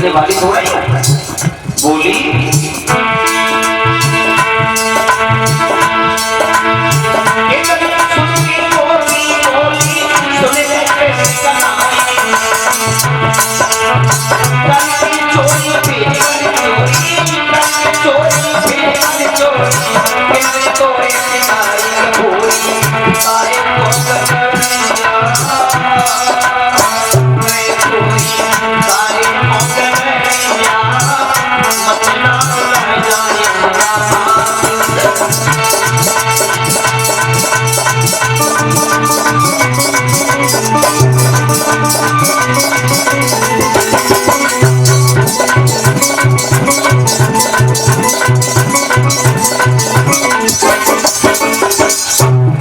देखने वाली थोड़ा ही बोली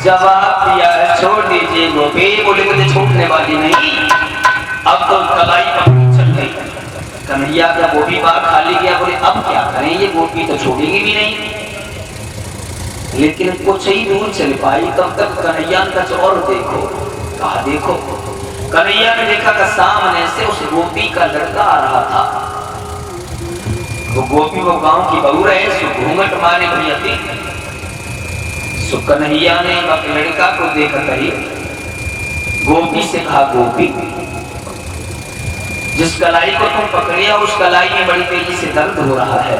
जवाब दिया है छोड़ दीजिए गोपी। बोले मुझे छोड़ने वाली नहीं, अब तो कलाई पकड़ी चल गई। कन्हैया का गोपी बाग खाली गया। बोले अब क्या करें, ये गोपी तो छोड़ेगी भी नहीं। लेकिन कुछ ही दूर चल पाई, तब तक कन्हैया का और देखो। कहा देखो, कन्हैया ने देखा कि सामने से उस गोपी का लड़का आ रहा था। वो गोपी वो गांव की बहू रहे, घूंघट मारे भैया थी। तो कन्हैया ने लड़का को देखा कही गोपी से कहा गोपी, जिस कलाई को तुम पकड़िया उस कलाई में बड़ी तेजी से दर्द हो रहा है,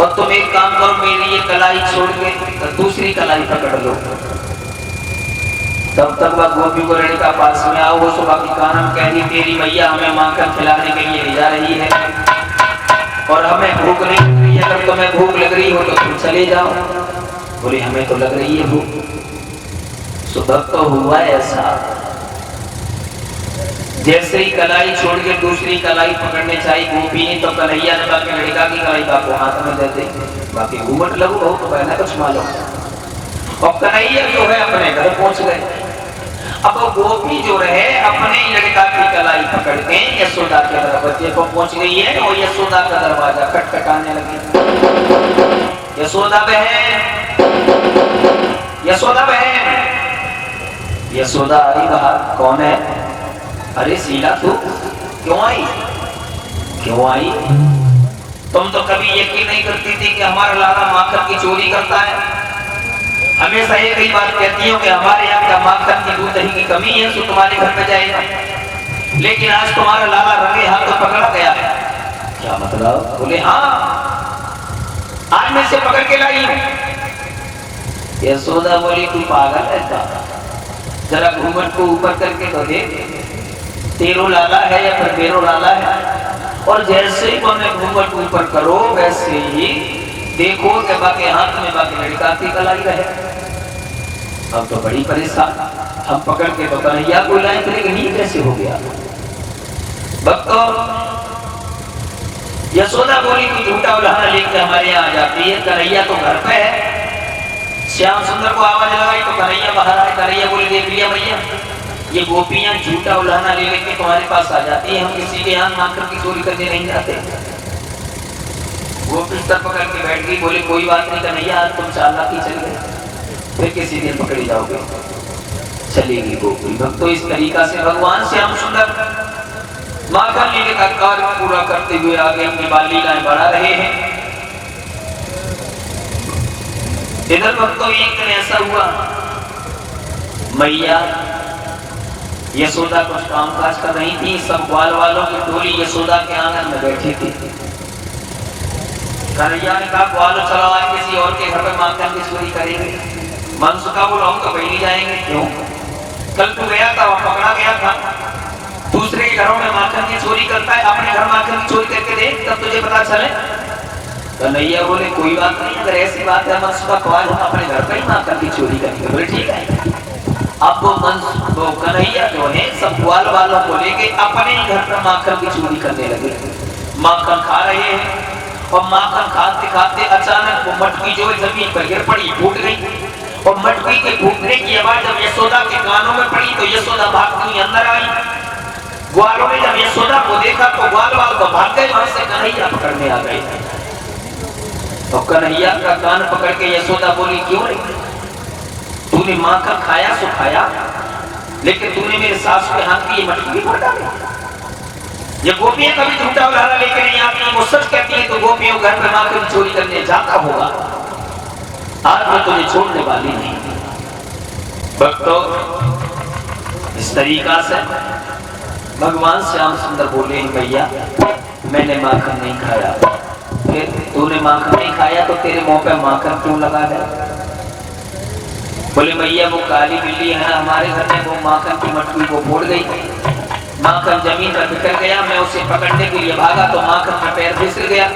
और तुम एक काम करो, मेरी ये कलाई छोड़ के दूसरी कलाई पकड़ लो। तब तक वह गोपी को लड़का पास में आओ, वो सुबह की कानम कह दी तेरी मैया हमें माखन खिलाने के लिए ले जा रही है और हमें भूख नहीं लग रही है। अगर तुम्हें भूख लग रही हो तो तुम चले जाओ। बोले हमें तो लग रही है भूख। सुबह तो हुआ ऐसा, जैसे ही कलाई छोड़ के दूसरी कलाई पकड़ने चाहिए गोपी ने, तो कन्हैया ने बाकी लड़का की कलाई बापू हाथ में दे दी। बाकी घूमट लगो हो तो कहना कुछ मालूम। और कन्हैया जो है अपने घर पहुंच गए। अब वो गोपी जो रहे अपने लड़का की कलाई पकड़ के यशोदा के दरवाजे पर पहुंच गई है और यशोदा का दरवाजा खटखटाने लगी। यशोदा बहन, यशोदा बहन। यशोदा आई बाहर। कौन है? अरे शीला तू क्यों आई? क्यों आई? तुम तो कभी यकीन नहीं करती थी कि हमारा लाला माखन की चोरी करता है। हमेशा एक ही बात कहती हूँ कि हमारे यहाँ का माखन की दूध दही की कमी है, तो तुम्हारे घर में जाएगा। लेकिन आज तुम्हारा लाला रंगे हाथ तो पकड़ा गया है। क्या मतलब? बोले हाँ, आज मैं से पकड़ के लाई हूँ। यशोदा बोली तू पागल है क्या? जरा घूंघट को ऊपर करके तो देख, तेरो लाला है या फिर मेरो लाला है? और जैसे ही तुमने घूंघट ऊपर करो वैसे ही देखो कि बाकी हाथ में बाकी लड़का की कलाई रहे। अब तो बड़ी परेशान, हम पकड़ के तो कन्हैया को लाए, लेकिन ये कैसे हो गया? भक्तों, यशोदा बोली तू झूठा उल्हाना लेके हमारे यहाँ आ जाती है। कन्हैया तो घर पे है। श्याम सुंदर को आवाज लगाई तो कन्हैया बाहर आए। कन्हैया बोली देख लिया भैया, ये गोपियां झूठा उल्हाना ले लेके तुम्हारे पास आ जाती है, हम किसी के यहाँ माखन की चोरी करने नहीं जाते। गोपी सर पकड़ के बैठ गई। बोले कोई बात नहीं कन्हैया, आज तुम चालाकी चल गए, फिर किसी दिन पकड़ी जाओगे। चलेगी गोपी। भक्तों, इस तरीका से भगवान श्याम सुंदर माखन लेने का कार्य पूरा करते हुए आगे अपनी बाल लीलाएं बढ़ा रहे हैं। इधर भक्तों एक दिन ऐसा हुआ, मैया यशोदा कुछ कामकाज कर रही थी। सब ग्वाल वालों की टोली यशोदा के आंगन में बैठी थी। कन्हैया ने कहा ग्वालों चलो आज किसी और के घर पे माखन की चोरी करेंगे। मनसु का बोला हम तो नहीं जाएंगे। क्यों? कल तू गया था, वहां पकड़ा गया था, दूसरे के घरों में माखन की चोरी करता है, अपने घर माखन की चोरी करके देख तब तुझे पता चले। कन्हैया बोले कोई बात नहीं, अगर ऐसी बात है मनसु का ख्वाल हम अपने घर पर ही माखन की चोरी करेंगे। बोले ठीक है। अब वो कन्हैया जो है सब ग्वाल वालों को लेके अपने ही घर पर माखन की चोरी करने लगे। माखन खा रहे हैं और माखन खाते खाते अचानक वो मटकी जो जमीन पर गिर पड़ी, फूट गई। और मटकी के फूटने की आवाज जब यशोदा के कानों में पड़ी तो यशोदा भागती अंदर आई। ग्वालों ने जब यशोदा को देखा तो ग्वाल वाल को भाग गए, वहां से कन्हैया पकड़ने आ गए। और कन्हैया का कान पकड़ के यशोदा बोली क्यों नहीं? तूने माखन खाया सो खाया, लेकिन तूने मेरे सास के हाथ की ये मटकी भर डाली। ये गोपियां कभी झूठा उदाहरण लेकर नहीं आती, वो सच कहती है तो गोपियों घर पे माखन चोरी करने जाता होगा। आज मैं तुझे छोड़ने वाली नहीं। भक्तों, इस तरीका से भगवान श्याम सुंदर बोले, भैया मैंने माखन नहीं खाया। फिर तूने माखन नहीं खाया तो तेरे मुंह पे माखन क्यों लगा है? बोले भैया वो काली बिल्ली है हमारे घर में, वो माखन की मटकी को फोड़ गई, माखन जमीन पर बिखर गया, मैं उसे पकड़ने के लिए भागा तो माखन में पैर फिसल गया,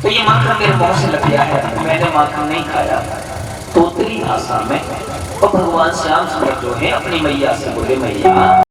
तो ये माखन मेरे मुंह से लग गया है, मैंने माखन नहीं खाया। तोतली भाषा में और भगवान श्याम सुंदर जो है अपनी मैया से बोले, मैया